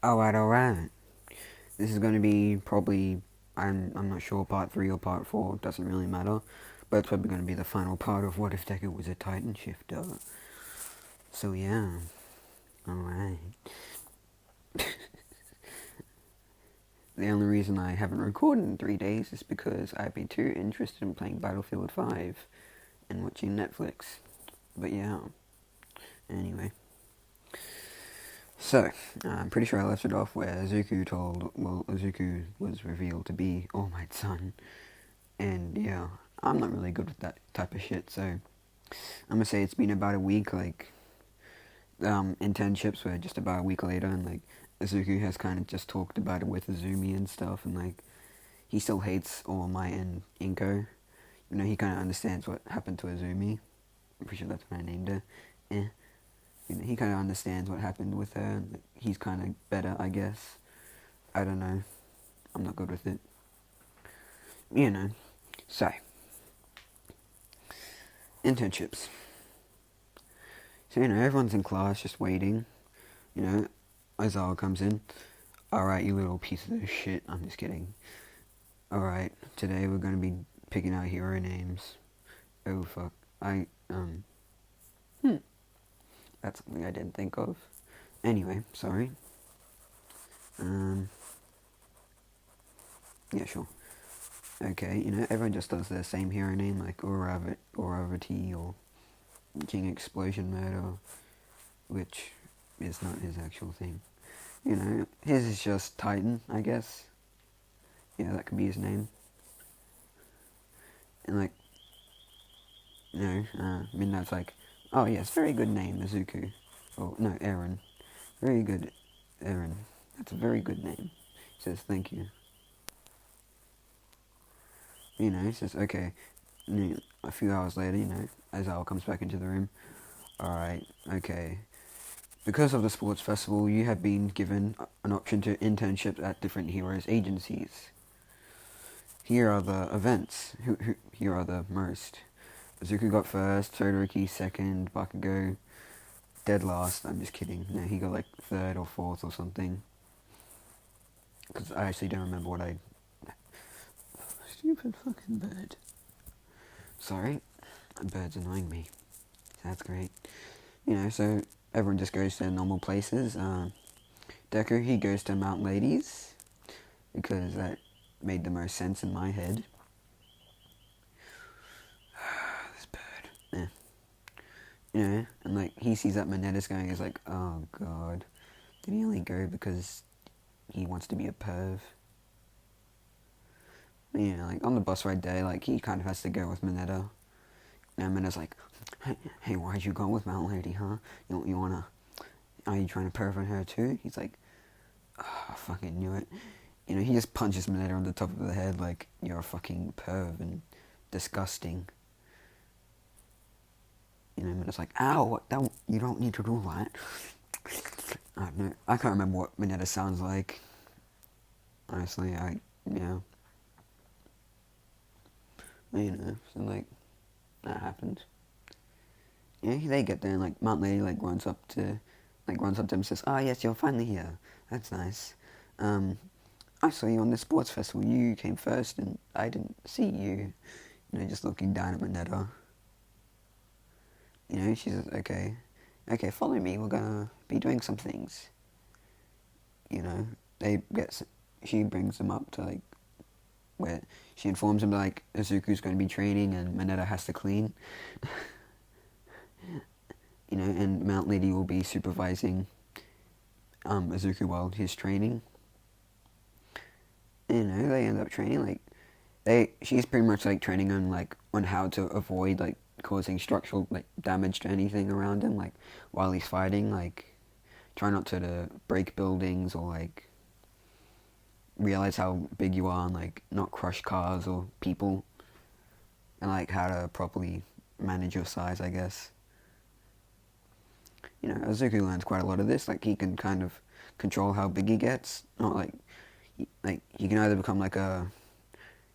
Alright. This is going to be probably, I'm not sure, part 3 or part 4, doesn't really matter. But it's probably going to be the final part of What If Deku Was a Titan Shifter. So yeah, alright. The only reason I haven't recorded in 3 days is because I've been too interested in playing Battlefield 5 and watching Netflix. But yeah, anyway. So, I'm pretty sure I left it off where Zuku was revealed to be All Might's son. And yeah, I'm not really good with that type of shit, so I'm gonna say it's been about a week, internships were just about a week later, and Zuku has kind of just talked about it with Azumi and stuff, and he still hates All Might and Inko. He kind of understands what happened to Azumi. I'm pretty sure that's what I named her. Eh. He kind of understands what happened with her, and he's kind of better, I guess. I don't know. I'm not good with it. So, internships. So, everyone's in class just waiting. Aizawa comes in. Alright, you little piece of shit. I'm just kidding. Alright, today we're going to be picking out hero names. Oh, fuck. That's something I didn't think of. Anyway, sorry. Yeah, sure. Okay, everyone just does their same hero name, like Uravati or King Explosion Murder, which is not his actual thing. His is just Titan, I guess. Yeah, that could be his name. And Midnight's like, oh yes, very good name, Izuku. Oh, no, Eren. Very good, Eren. That's a very good name. He says, thank you. He says, okay. A few hours later, Aizawa comes back into the room. Alright, okay. Because of the sports festival, you have been given an option to internships at different heroes' agencies. Here are the events. Here are the most. Izuku got first, Todoroki second, Bakugo dead last. I'm just kidding. No, he got third or fourth or something. Because I actually don't remember what I... Stupid fucking bird. Sorry. That bird's annoying me. That's great. So everyone just goes to normal places. Deku, he goes to Mount Ladies. Because that made the most sense in my head. This bird. Yeah. And he sees that Manetta's going, he's like, oh god. Did he only go because he wants to be a perv? On the bus ride day, he kind of has to go with Mineta. And Minetta's like, hey, why'd you go with Mount Lady, huh? You wanna... Are you trying to perv on her too? He's like, oh, I fucking knew it. He just punches Mineta on the top of the head like, you're a fucking perv and disgusting. Minetta's like, ow, you don't need to do that. I can't remember what Mineta sounds like. Honestly, so that happens. They get there and Mount Lady runs up to him and says, oh yes, you're finally here. That's nice. I saw you on the sports festival. You came first and I didn't see you. Just looking down at Mineta. She says, okay, follow me. We're gonna be doing some things. She brings them up to where she informs him Izuku's going to be training and Mineta has to clean. And Mount Lady will be supervising Izuku while he's training. They end up training she's pretty much training on how to avoid causing structural damage to anything around him while he's fighting, try not to break buildings or realize how big you are and not crush cars or people, and how to properly manage your size, I guess. Izuku learns quite a lot of this. He can kind of control how big he gets. Not he can either become a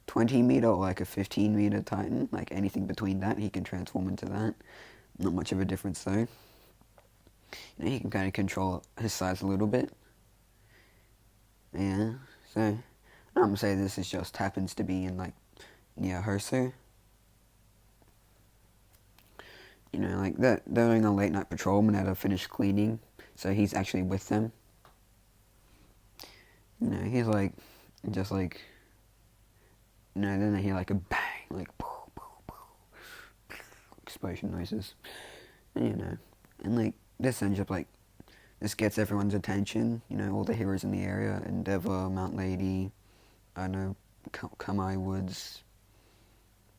20 meter or a 15 meter Titan. Anything between that, he can transform into that. Not much of a difference though. He can kind of control his size a little bit. Yeah, so I'm gonna say this is just happens to be in like near Hosu. You know, like they're doing a late night patrol and they're finished cleaning, so he's actually with them. You know, he's like, just like, you know, then they hear like a bang, like, explosion noises, and, you know, and like, this ends up like, this gets everyone's attention, you know, all the heroes in the area, Endeavor, Mount Lady, I don't know, Kamai Woods,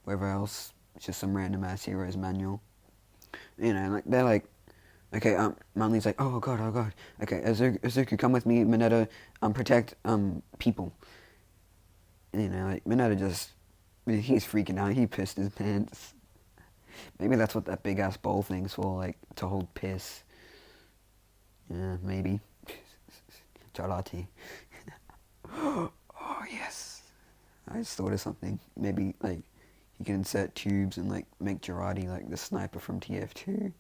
wherever else, it's just some random ass heroes manual, you know, like, they're like, okay, Mount Lady's like, oh god, okay, Azuku, come with me, Mineta, protect, people. You know, like, Mineta just, he's freaking out, he pissed his pants. Maybe that's what that big ass bowl thing's for, like, to hold piss. Yeah, maybe. Jarati. Oh, yes. I just thought of something. Maybe, like, you can insert tubes and, like, make Jarati, like, the sniper from TF2.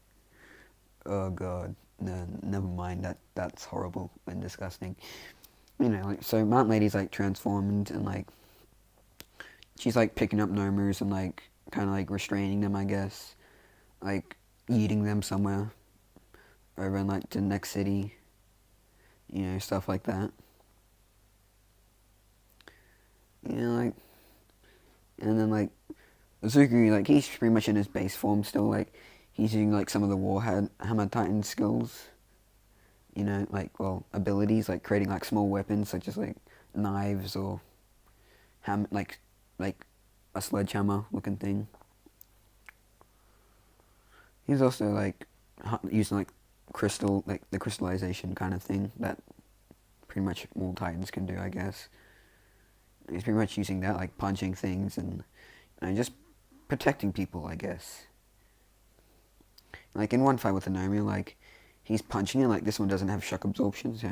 Oh, God. No, never mind. That's horrible and disgusting. You know, like, so Mount Lady's, like, transformed and, like, she's, like, picking up Nomus and, like, kind of, like, restraining them, I guess. Like, eating them somewhere over in, like, the next city. You know, stuff like that. You know, like, and then, like, Azuki, like, he's pretty much in his base form still, like, he's using, like, some of the Hammer Titan skills, you know, like, well, abilities, like, creating, like, small weapons, such as, like, knives or, like, a sledgehammer looking thing. He's also, like, using, like, crystal, like, the crystallization kind of thing that pretty much all Titans can do, I guess. He's pretty much using that, like, punching things and, you know, just protecting people, I guess. Like, in one fight with the Nomu, like, he's punching it, like, this one doesn't have shock absorption, so,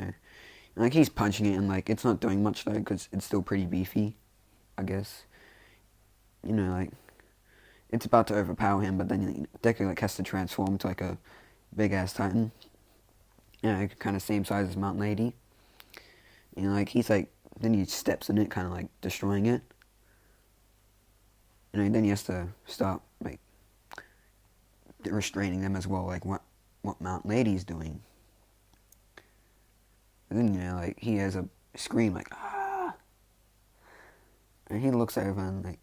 like, he's punching it, and, like, it's not doing much, though, because it's still pretty beefy, I guess. You know, like, it's about to overpower him, but then Deku, like, has to transform to, like, a big-ass Titan. You know, kind of same size as Mount Lady. You know, like, he's, like, then he steps in it, kind of, like, destroying it. You know, then he has to stop, like, restraining them as well, like, what Mount Lady's doing. And then, you know, like, he has a scream, like, ah! And he looks over and, like,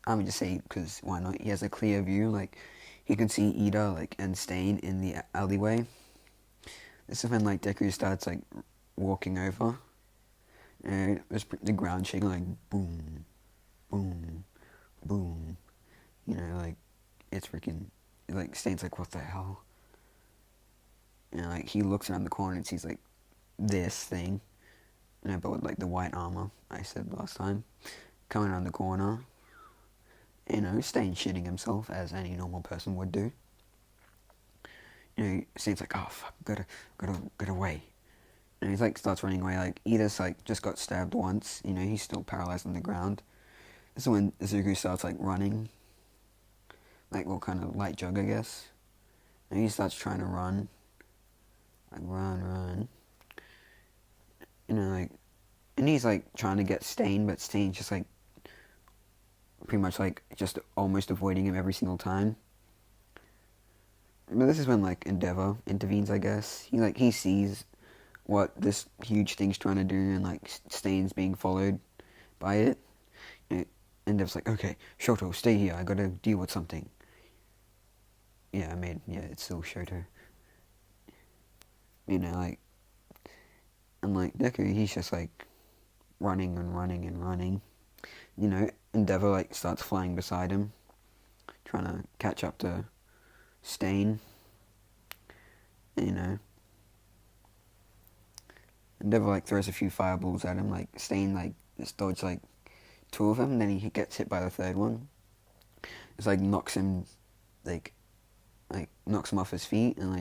I'm gonna just say, because why not, he has a clear view, like, he can see Ida, like, and Stain in the alleyway. This is when, like, Deku starts, like, walking over, and the ground shaking, like, boom, boom, boom, you know, like, it's freaking, like, Stain's like, what the hell? You know, like, he looks around the corner and sees, like, this thing, you know, but with, like, the white armor, I said last time, coming around the corner, you know, Stain shitting himself, as any normal person would do. You know, Stain's like, oh, fuck, gotta get away. And he's, like, starts running away, like, Edith's, like, just got stabbed once, you know, he's still paralyzed on the ground. This is when Izuku starts, like, running, like, well, kind of light jog, I guess. And he starts trying to run, like, run. You know, like, and he's, like, trying to get Stain, but Stain's just, like, pretty much, like, just almost avoiding him every single time. But this is when, like, Endeavor intervenes, I guess. He sees what this huge thing's trying to do, and, like, Stain's being followed by it. And Endeavor's like, okay, Shoto, stay here, I gotta deal with something. Yeah, it's still Shoto. You know, like, and, like, Deku, he's just, like, running. You know, Endeavor, like, starts flying beside him, trying to catch up to Stain. You know, Endeavor, like, throws a few fireballs at him, like, Stain, like, just dodges, like, two of them, and then he gets hit by the third one. It's, like, knocks him off his feet, and,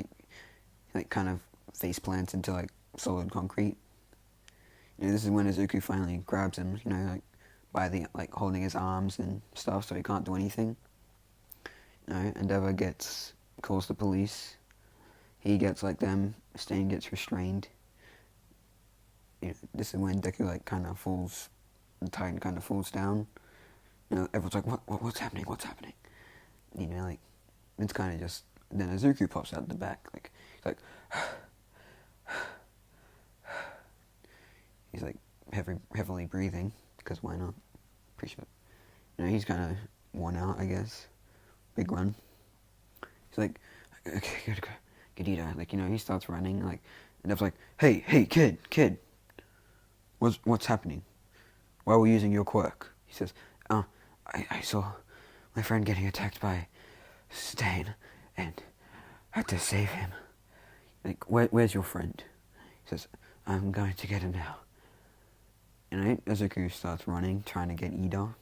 like, kind of face plants into, like, solid concrete. You know, this is when Izuku finally grabs him, you know, like, by the, like, holding his arms and stuff, so he can't do anything. You know, Endeavor calls the police. He gets, like, them, Stain gets restrained. this is when Deku like kind of falls, the Titan kind of falls down. Everyone's like, what's happening? What's happening? Like it's kind of just then Izuku pops out the back, like he's like he's like heavily breathing because why not? Pretty sure. He's kind of worn out, I guess. Big run. He's like, okay, gotta go. Gedita, like he starts running, like, and Dev's like, hey, kid, what's happening? Why are we using your quirk? He says, I saw my friend getting attacked by Stain, and had to save him. Like, where's your friend? He says, I'm going to get him now. Izuku starts running, trying to get Ida.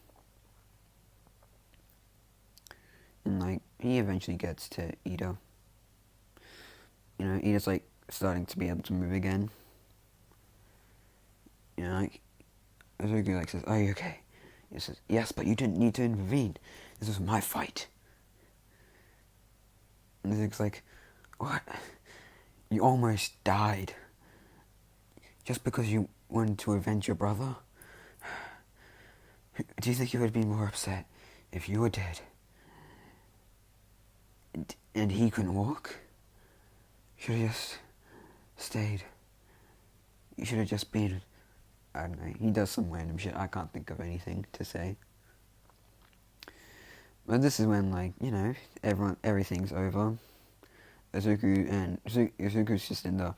And, like, he eventually gets to Ida. Ida's, like, starting to be able to move again. Like, Izuku, like, says, are you okay? He says, yes, but you didn't need to intervene. This was my fight. And Izuku's like, what? You almost died. Just because you wanted to avenge your brother? Do you think you would be more upset if you were dead? And he couldn't walk? You should have just stayed. You should have just been... I don't know. He does some random shit. I can't think of anything to say. But this is when, like, everything's over. Izuku's just in the...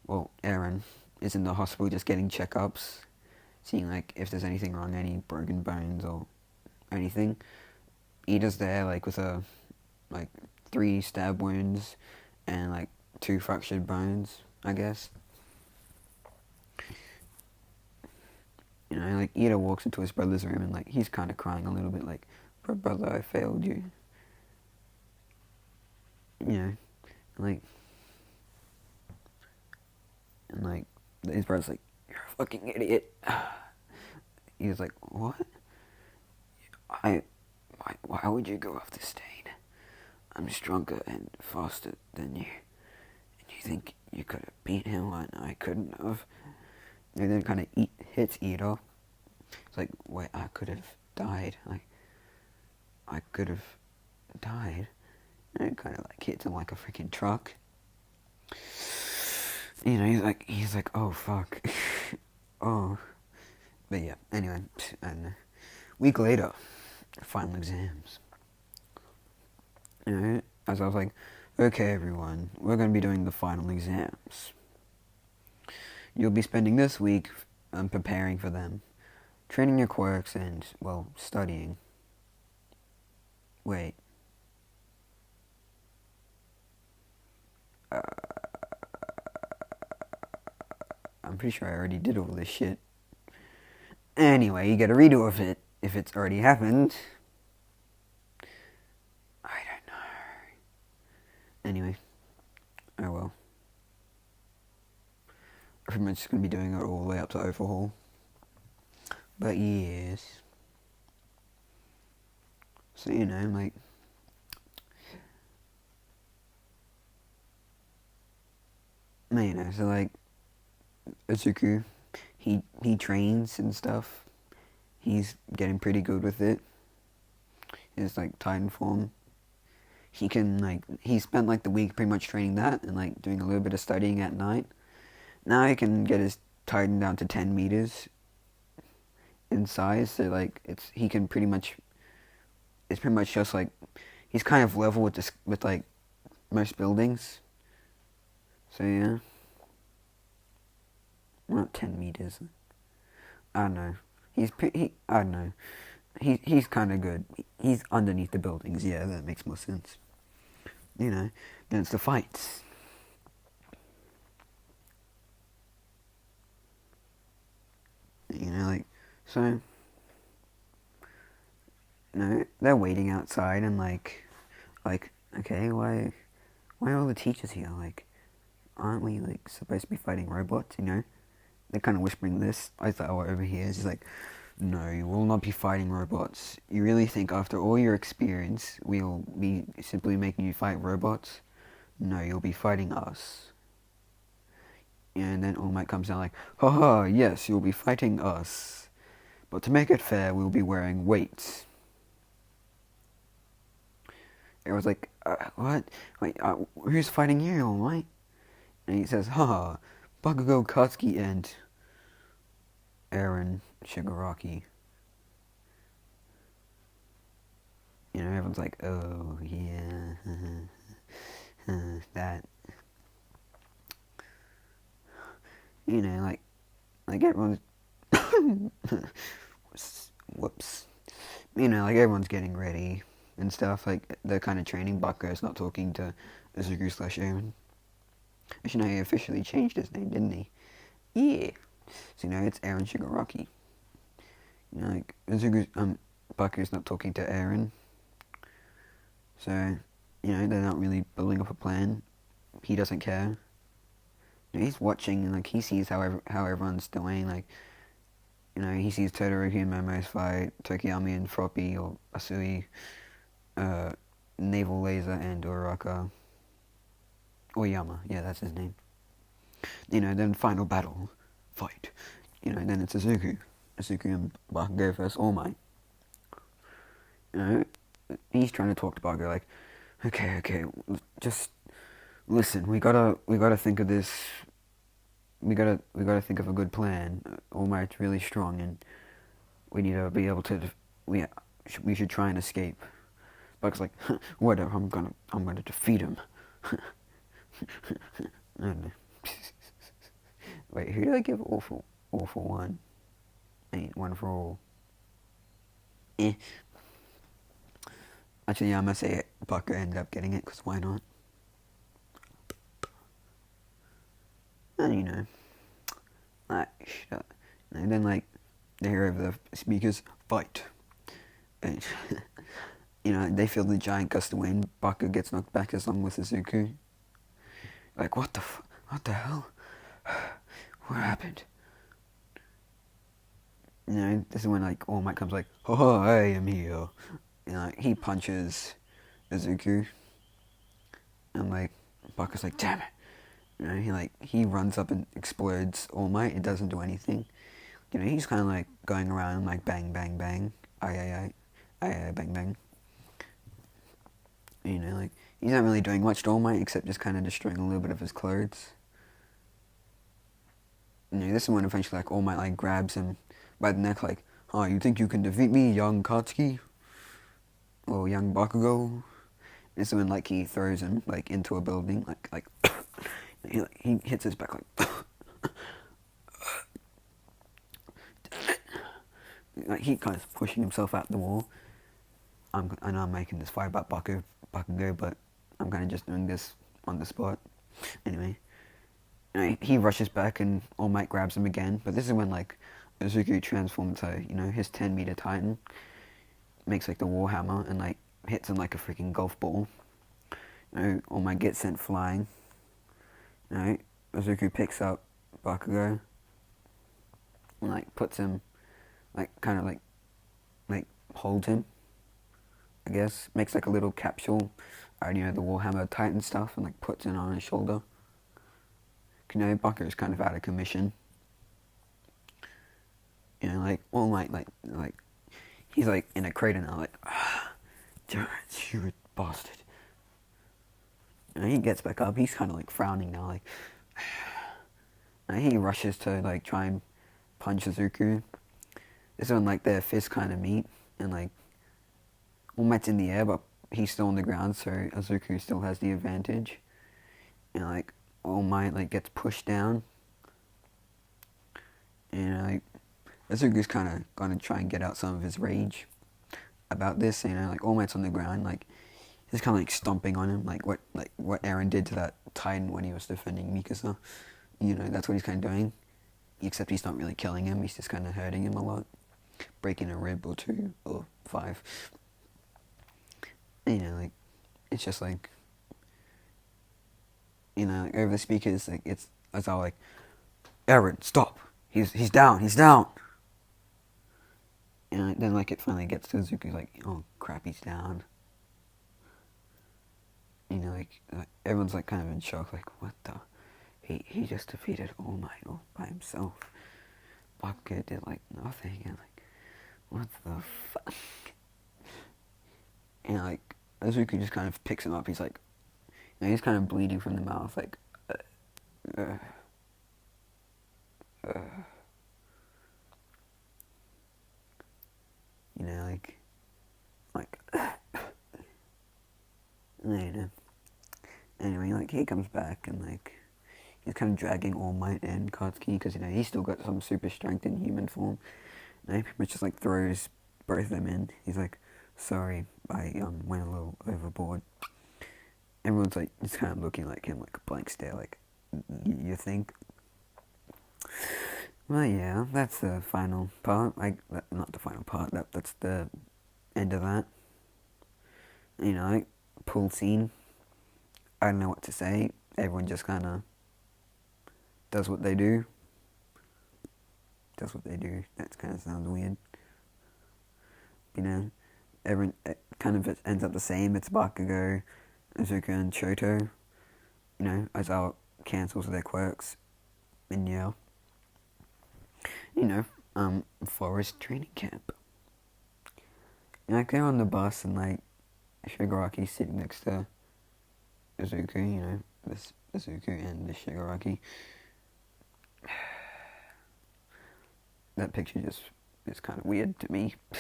Well, Eren is in the hospital just getting checkups. Seeing, like, if there's anything wrong, any broken bones or anything. Ida's there, like, with 3 stab wounds and, like, 2 fractured bones, I guess. Like, Ida walks into his brother's room and, like, he's kind of crying a little bit, like, brother, I failed you. Like, and, like, his brother's like, you're a fucking idiot. He was like, what? Why would you go after Stain? I'm stronger and faster than you. And you think you could have beat him when I couldn't have? And then kind of hits Ida. It's like, wait, I could have died. Like, I could have died. And it kind of like hits him like a freaking truck. He's like, oh fuck. Oh. But yeah, anyway, and a week later, final exams. As I was like, okay everyone, we're going to be doing the final exams. You'll be spending this week preparing for them, training your quirks and, well, studying. Wait. I'm pretty sure I already did all this shit. Anyway, you get a redo of it if it's already happened. I don't know. Anyway. Oh well. I'm pretty much going to be doing it all the way up to Overhaul. But yes. So, like... So like... Izuku, he trains and stuff. He's getting pretty good with it. His, like, Titan form. He can, like... He spent, like, the week pretty much training that and, like, doing a little bit of studying at night. Now he can get his Titan down to 10 meters in size. So, like, he can pretty much... It's pretty much just, like... He's kind of level with like, most buildings. So, yeah. Not 10 meters. I don't know. I don't know. He's kind of good. He's underneath the buildings. Yeah, that makes more sense. Then it's the fights. Like, so... they're waiting outside and, like, okay, why are all the teachers here? Like, aren't we, like, supposed to be fighting robots, They're kind of whispering this. I thought, over here. It's like, no, you will not be fighting robots. You really think after all your experience, we'll be simply making you fight robots? No, you'll be fighting us. And then All Might comes down like, haha, yes, you'll be fighting us. But to make it fair, we'll be wearing weights. Everyone's like, what? Wait, who's fighting you, All Might? And he says, haha, Bakugo Katsuki and Aaron Shigaraki. You know, everyone's like, oh, yeah, that. You know, like everyone's, whoops. You know, like everyone's getting ready and stuff. Like, they're kind of training. Bakugo's not talking to Izuku/Aaron. Actually, no, he officially changed his name, didn't he? Yeah. So, you know, it's Aaron Shigaraki. You know, like, Bakugo's not talking to Aaron. So, you know, they're not really building up a plan. He doesn't care. You know, he's watching and, like, he sees how everyone's doing. Like, you know, he sees Todoroki and Momo's fight, Tokiyami and Froppy, or Asui, Naval Laser and Uraraka. Oyama, yeah, that's his name. You know, then final battle, fight. You know, then it's Izuku and Bakugo versus All Might. You know, he's trying to talk to Bakugo like, okay, just listen. We gotta think of this. We gotta think of a good plan. All Might's really strong, and we need to be able to. We should try and escape. Buck's like, whatever. I'm gonna defeat him. I don't know. Wait, who did I give all for one? Ain't one for all. Actually, yeah, I'm gonna say it. Bucker ended up getting it, because why not? And you know, like, shut up. And then, like, they hear over the speakers, fight. And, you know, they feel the giant gust of wind. Bucker gets knocked back along with Izuku. Like, what the hell? What happened? You know, this is when, like, All Might comes like, oh, I am here. You know, he punches Izuku. And, like, Baku's like, damn it. You know, he runs up and explodes All Might. It doesn't do anything. You know, he's kind of, like, going around, like, bang, bang, bang. Aye, bang, bang. You know, like, he's not really doing much to All Might except just kind of destroying a little bit of his clothes. You know, this is when eventually, like, All Might, like, grabs him by the neck, like, oh, you think you can defeat me, young Katsuki? Or young Bakugo? This is when, like, he throws him, like, into a building, like, he hits his back, like, like, he kind of pushing himself out the wall. I know I'm making this fight about Bakugo, but I'm kind of just doing this on the spot. Anyway, you know, he rushes back and All Might grabs him again, but this is when, like, Izuku transforms to, you know, his 10-meter Titan, makes, like, the Warhammer, and, like, hits him like a freaking golf ball. You know, All Might gets sent flying. You know, Izuku picks up Bakugo and, like, puts him, like, kind of, like, holds him, I guess. Makes, like, a little capsule out of, you know, the Warhammer Titan stuff and, like, puts it on his shoulder. You know, Bakugo's kind of out of commission. You know, like, All Might, like, he's, like, in a crater now, like, damn it, you bastard. And he gets back up, he's kind of, like, frowning now, like, and he rushes to, like, try and punch Izuku. This is when, like, their fists kind of meet, and, like, All Might's in the air, but he's still on the ground, so Izuku still has the advantage. And, like, All Might, like, gets pushed down. And, like, Izuku's kind of gonna try and get out some of his rage about this. You know, like, All Might's on the ground, like, he's kind of, like, stomping on him, like what Eren did to that Titan when he was defending Mikasa. You know, that's what he's kind of doing. Except he's not really killing him, he's just kind of hurting him a lot. Breaking a rib or 2 or 5. You know, like, it's just like, you know, like, over the speakers, like, it's all like, Eren, stop! He's down! You know, then, like, it finally gets to Izuku, like, oh crap, he's down. You know, like everyone's, like, kind of in shock, like, what the? he just defeated All Might all by himself. Bakugo did like nothing, and like, what the fuck? And like, Izuku just kind of picks him up. He's like, he's kind of bleeding from the mouth, like, uh, uh, like, you know. Anyway, like, he comes back and like, he's kind of dragging All Might and Katsuki because he's still got some super strength in human form. And he pretty much just like throws both of them in. He's like, sorry, I went a little overboard. Everyone's like just kind of looking like him, like a blank stare, like, you think? Well, yeah, that's the final part. Like, not the final part. That's the end of that. Like, pool scene. I don't know what to say. Everyone just kind of does what they do. That kind of sounds weird. Everyone, it kind of ends up the same. It's Bakugo, Izuku, and Shoto. Aizawa cancels their quirks. And yeah. Forest training camp. Like, they're on the bus and like, Shigaraki's sitting next to Izuku, this Izuku and this Shigaraki. That picture just is kind of weird to me. I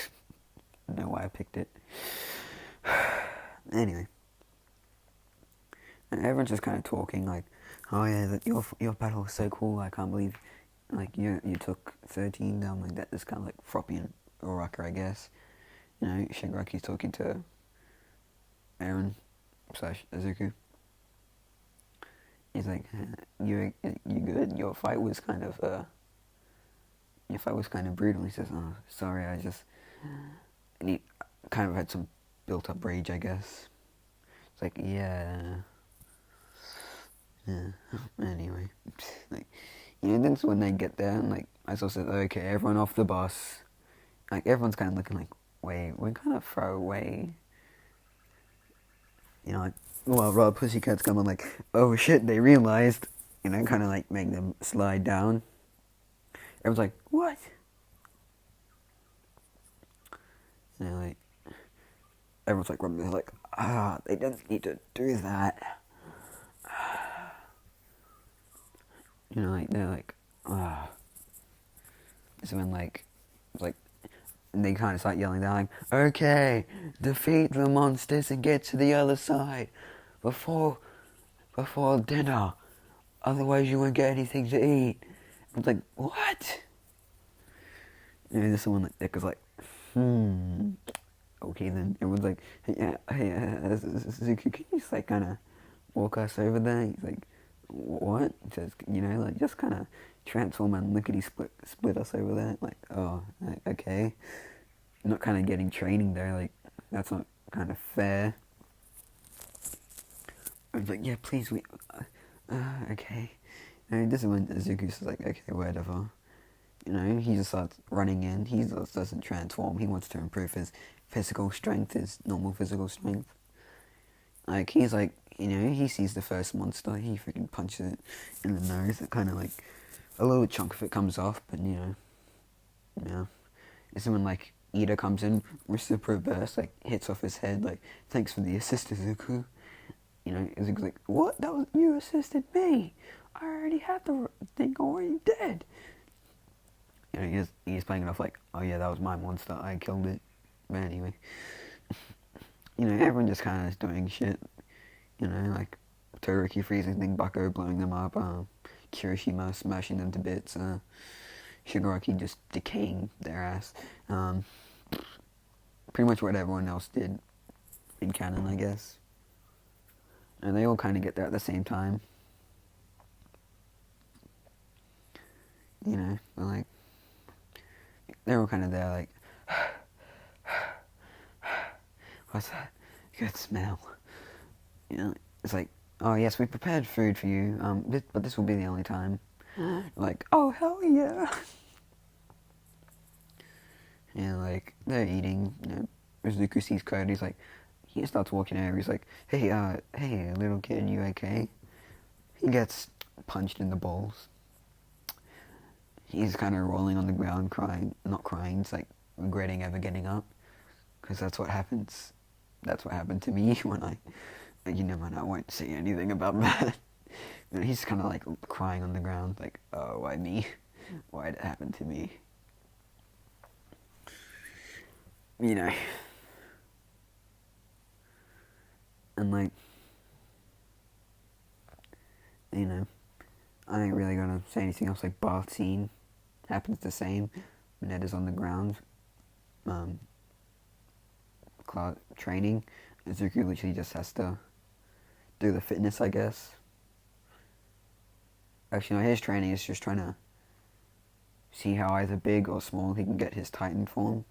don't know why I picked it. Anyway. And everyone's just kind of talking like, oh yeah, that your battle was so cool, I can't believe like you took 13 down like that. It's kind of like Froppy and Uraraka, I guess. Shigaraki's talking to Eren / Izuku. He's like, you good? Your fight was kind of brutal. He says, oh, sorry, and he kind of had some built up rage, I guess. It's like, yeah. Anyway, like, that's when they get there, and like, I said, okay, everyone off the bus. Like, everyone's kind of looking like, wait, we're kind of far away. Like, well, Rob Pussycat's coming like, oh shit, they realized, kind of like make them slide down. Everyone's like, what? Like, everyone's like rubbing their like, they didn't need to do that. Like, they're like, So when like, they kind of start yelling down like, okay, defeat the monsters and get to the other side before dinner, otherwise you won't get anything to eat. I was like, what? There's someone like Dick was like, okay then. Everyone's like, hey, Suzuki, can you just like kind of walk us over there? He's like, what? He says, like just kind of transform and lickety split us over there. Like, oh, okay. Not kind of getting training there. Like, that's not kind of fair. I was like, yeah, please, okay. This is when Izuku's like, okay, whatever. He just starts running in. He just doesn't transform. He wants to improve his physical strength, his normal physical strength. Like, he's like, he sees the first monster. He freaking punches it in the nose. It kind of like, a little chunk of it comes off, but yeah. It's when like, Ida comes in, reciprocal burst, like, hits off his head, like, thanks for the assist, Izuku. Izuku's like, what? That was, you assisted me. I already had the thing already dead. He's playing it off like, oh yeah, that was my monster, I killed it. But anyway, everyone just kind of is doing shit. Like, Todoroki freezing thing, Bucko blowing them up, Kirishima smashing them to bits, Shigaraki just decaying their ass. Pretty much what everyone else did in canon, I guess. And they all kind of get there at the same time. But like, they're all kind of there like, what's that? Good smell. It's like, oh yes, we prepared food for you, but this will be the only time. Like, oh hell yeah. Like, they're eating, Izuku sees Code, he's like, he starts walking over, he's like, hey, little kid, you okay? He gets punched in the balls. He's kind of rolling on the ground, crying. Not crying, it's like regretting ever getting up. Because that's what happens. That's what happened to me when I... You know, man, I won't say anything about that. You know, he's kind of like crying on the ground, like, oh, why me? Why did it happen to me? You know. And like, you know, I ain't really gonna say anything else. Like, bath scene happens the same. Ned is on the ground, training. Izuku literally just has to do the fitness, I guess. Actually, no, his training is just trying to see how either big or small he can get his Titan form.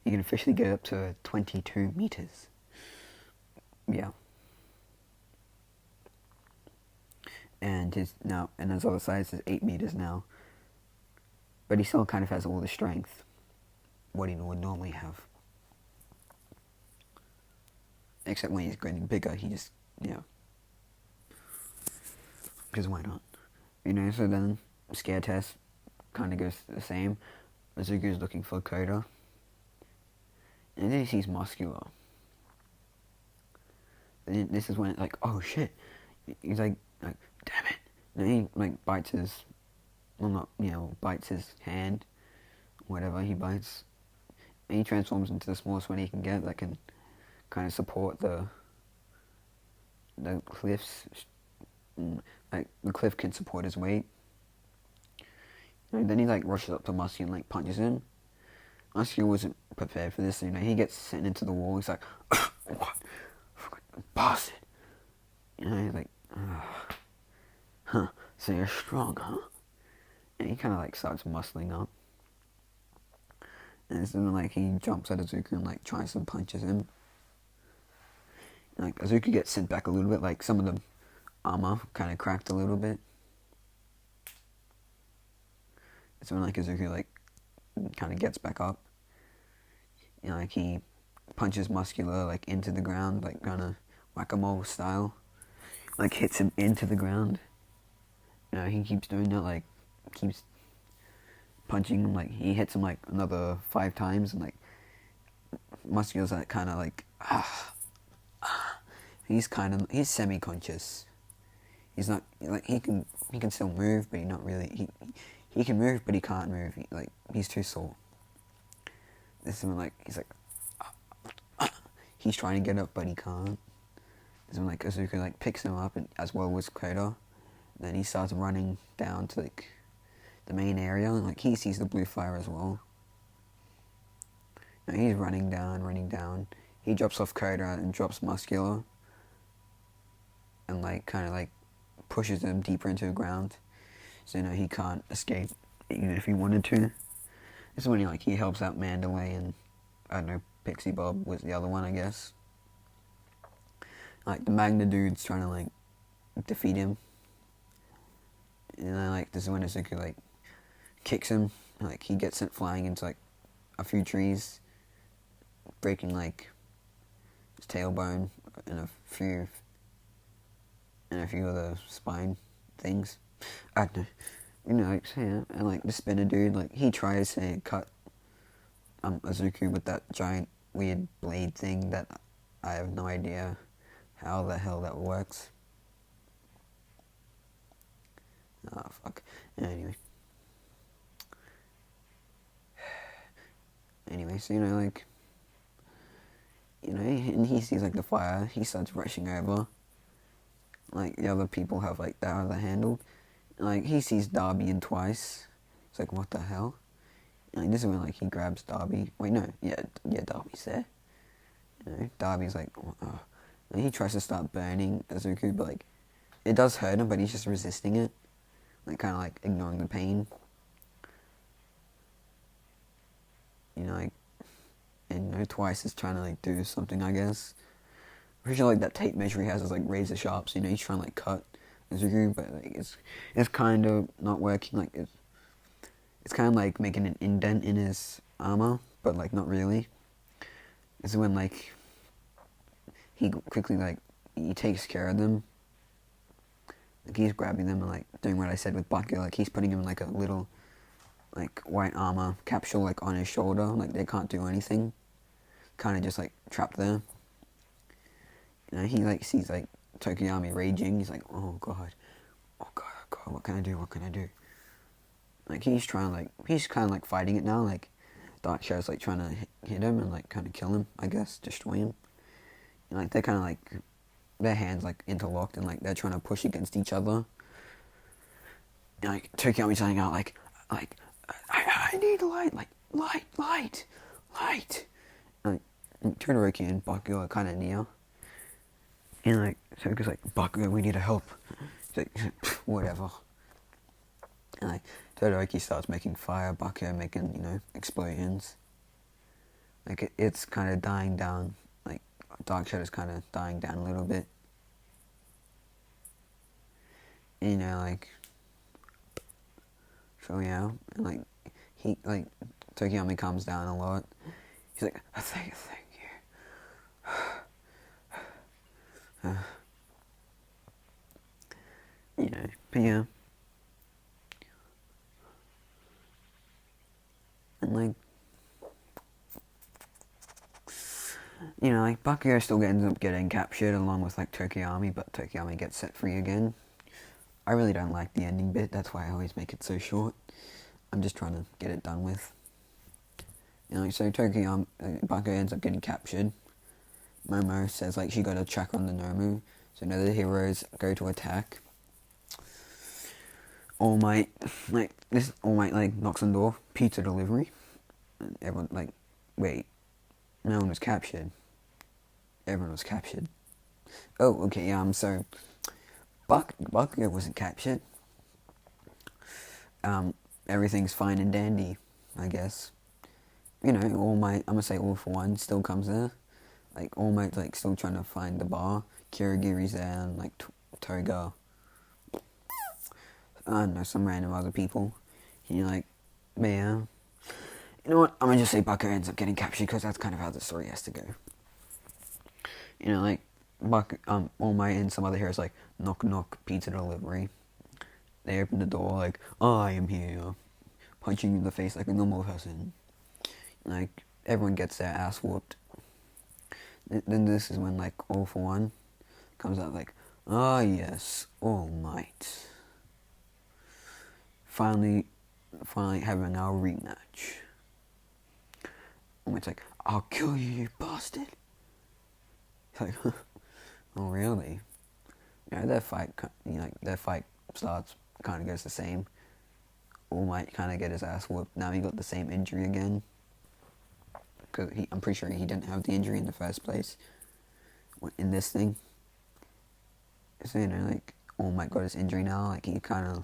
He can officially get up to 22 meters. Yeah. And his other size is 8 meters now. But he still kind of has all the strength, what he would normally have. Except when he's getting bigger, he just, because why not? You know, so then scare test kind of goes the same. Izuku's looking for Koda. And then he sees Muscular. And this is when it's like, oh shit. He's like damn it. And he like bites his, bites his hand. Whatever he bites. And he transforms into the smallest one he can get that can kind of support the cliffs. Like, the cliff can support his weight. And then he like rushes up to Musky and like punches him. Musky wasn't prepared for this, he gets sent into the wall. He's like, what? Bastard. He's like, huh, so you're strong, huh? And he kind of like starts muscling up. And then like he jumps at Izuku and like tries and punches him. And, like, Izuku gets sent back a little bit, like some of the armor kind of cracked a little bit. It's when like Izuku like kind of gets back up. Like he punches Muscular like into the ground, like kind of whack-a-mole style. Like hits him into the ground. He keeps doing that, like keeps punching him, like he hits him like another 5 times, and like Muscular's like kind of like he's semi-conscious. He's not like he can still move, but he's not really he can move, but he can't move. He's too sore. This is when like he's like he's trying to get up, but he can't. This is when like Izuku like picks him up, and as well as Koda. Then he starts running down to like the main area, and like he sees the blue fire as well. He's running down. He drops off Koda and drops Muscular, and like kind of like pushes him deeper into the ground, so he can't escape even if he wanted to. This is when he helps out Mandalay and I don't know, Pixie Bob was the other one, I guess. Like the Magna dude's trying to like defeat him, and then like this is when Izuku like kicks him, like he gets sent flying into like a few trees, breaking like his tailbone and a few other spine things. I don't know. And like the spinner dude, like he tries to cut Izuku with that giant weird blade thing that I have no idea how the hell that works. Oh fuck. Anyway, so and he sees like the fire, he starts rushing over. Like the other people have like the other handled. Like he sees Darby in twice. It's like, what the hell? This is when like he grabs Darby. Wait, no, yeah, Darby's there. Darby's like, oh. And he tries to start burning Izuku, but like it does hurt him, but he's just resisting it, like kind of like ignoring the pain. And twice is trying to like do something, I guess. Pretty sure like that tape measure he has is like razor sharp, so he's trying to like cut Izuku, but like it's kind of not working. Like it's kind of like making an indent in his armor, but like not really. This is when like he quickly like he takes care of them, Like he's grabbing them and like doing what I said with Bucky. Like he's putting him in like a little like white armor capsule like on his shoulder. Like they can't do anything. Kind of just like trapped there. You know, he like sees like Tokiyami raging. He's like, oh god, oh god, oh god, what can I do? What can I do? Like he's trying like he's kind of like fighting it now. Like Dark Shadow's like trying to hit him and like kind of kill him. I guess destroy him. And like they're kind of like their hands like interlocked and like they're trying to push against each other. And like Tokiyami's saying out like I need light, like light. And like Todoroki and Bakugo are kind of near. And like Toku's like, Bakugo, we need help. He's like, whatever. And like Todoroki starts making fire, Bakugo making, you know, explosions. Like it's kind of dying down. Like Dark Shadow's kind of dying down a little bit. You know, like, so yeah, and like he like Tokiyami calms down a lot. He's like, thank you. You know, but yeah. And like, you know, like Bakugo still ends up getting captured along with like Tokiyami, but Tokiyami gets set free again. I really don't like the ending bit, that's why I always make it so short. I'm just trying to get it done with. You know, so Tokiyami, Bakugo ends up getting captured. Momo says like she got a track on the Nomu, so now the heroes go to attack. All Might like knocks on the door, pizza delivery. And everyone like, wait, no one was captured. Everyone was captured. Oh, okay, so Bakugo wasn't captured. Everything's fine and dandy, I guess. You know, All Might, I'm gonna say All for One still comes there. Like, All Might's like still trying to find the bar. Kirigiri's there and like Toga. I don't know, some random other people. And you're like, but yeah. You know what, I'm gonna just say Bakugo ends up getting captured because that's kind of how the story has to go. You know, like, All Might and some other heroes like, knock knock, pizza delivery. They open the door like, I am here. Punching you in the face like a normal person. Like, everyone gets their ass whooped. Then this is when, like, All for One comes out like, ah yes, All Might. Finally having our rematch. And it's like, I'll kill you, you bastard. It's like, oh really? You know, their fight starts, kind of goes the same. All Might kind of get his ass whooped. Now he got the same injury again. Because I'm pretty sure he didn't have the injury in the first place. In this thing. So, you know, like, All Might got his injury now. Like, he kind of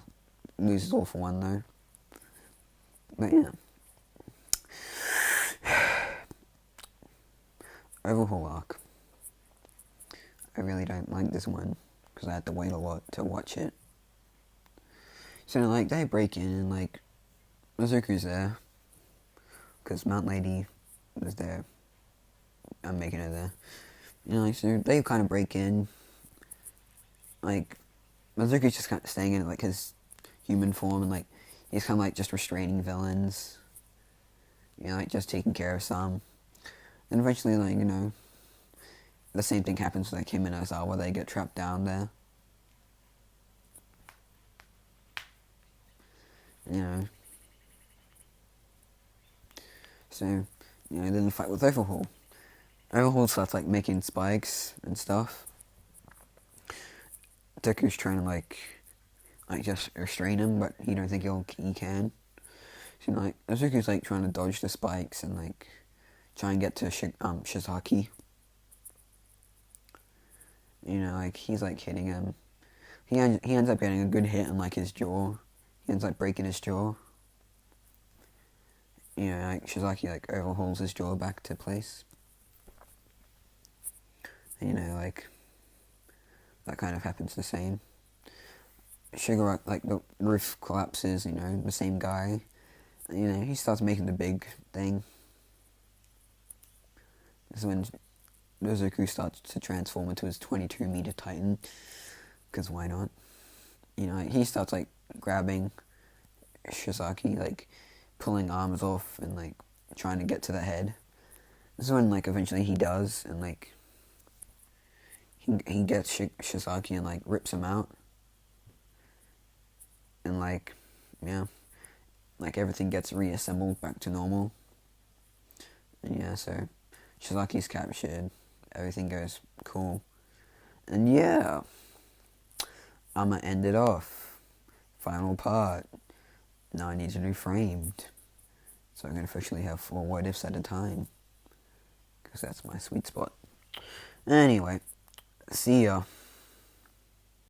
loses All for One, though. But, yeah. Overhaul arc. I really don't like this one. Because I had to wait a lot to watch it. So, like, they break in and, like, Mizuku's there. Because Mount Lady was there. I'm making her there. You know, like, so they kind of break in. Like, Mizuki's just kind of staying in, like, his human form. And, like, he's kind of, like, just restraining villains. You know, like, just taking care of some. And eventually, like, you know, the same thing happens with, like, him and Ozawa. They get trapped down there. You know. So, you know, then the fight with Overhaul. Overhaul starts, like, making spikes and stuff. Deku's trying to, like just restrain him, but he don't think he can. So, like, Ozuku's, like, trying to dodge the spikes and, like, try and get to Shizaki. You know, like, he's, like, hitting him. He ends up getting a good hit on, like, his jaw. He ends up breaking his jaw. You know, like, Shizaki, like, overhauls his jaw back to place. And, you know, like, that kind of happens the same. Shigaraki, like, the roof collapses, you know, the same guy. And, you know, he starts making the big thing. This is when Ozuku starts to transform into his 22-meter titan. Because why not? he starts like grabbing Shizaki, like pulling arms off and like trying to get to the head. This is when like eventually he does, and like he gets Shizaki and like rips him out, and like yeah, like everything gets reassembled back to normal. And yeah, so Shizaki's captured, everything goes cool, and yeah, I'ma end it off. Final part. Now I need to do framed, so I can officially have 4 what ifs at a time, because that's my sweet spot. Anyway, see ya.